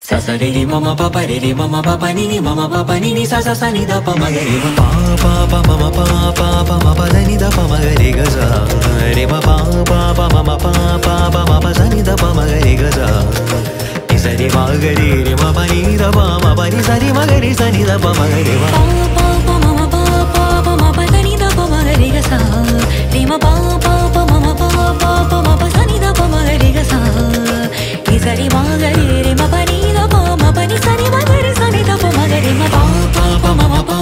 sa sa re re mama papa re re mama papa ni ni mama papa ni ni sa sa sa ni da pa ma ga re ma pa pa mama pa ma pa da ni da pa ma ga re ga sa re ma pa mama pa ma pa sa ni da pa ma ga re ga sa ni sa re ma ga re ma pa ni da pa ma pa ni sa re ma ga re sa ni da pa ma ga re ma pa mama pa ma pa da ni da pa ma ga re ga sa re ma pa mama pa ma pa sa ni da pa ma ga re ga sa ni sa re ma ga re ma pa ni da pa ma pa ni sa re ma ga re sa ni da pa ma ga re ma pa mama pa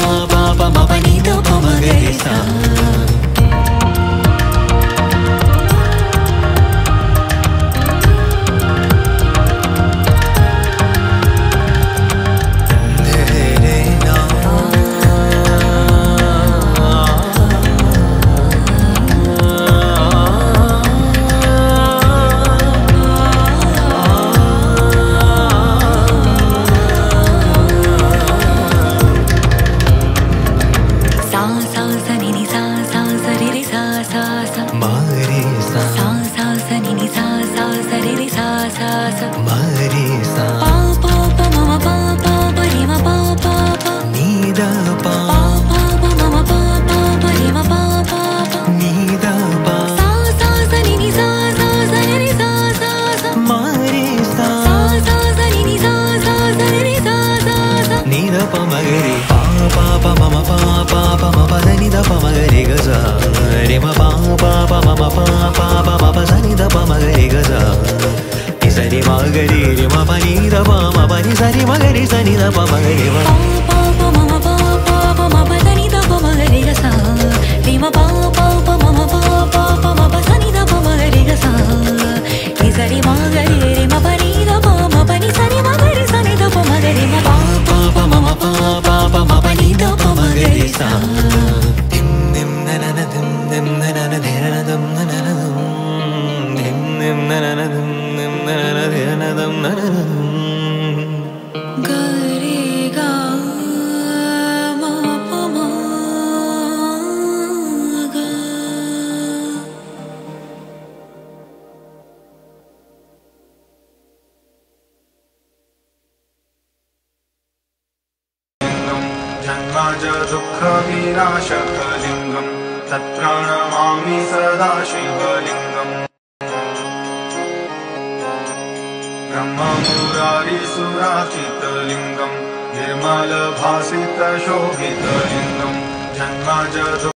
ma pa ni da pa ma ga re sa दुःखविनाशकलिङ्गं तत्प्रणमामि सदा शिवलिङ्गम् ब्रह्ममुरारिसुराचितलिङ्गं निर्मलभासितशोभितलिङ्गं जन्मज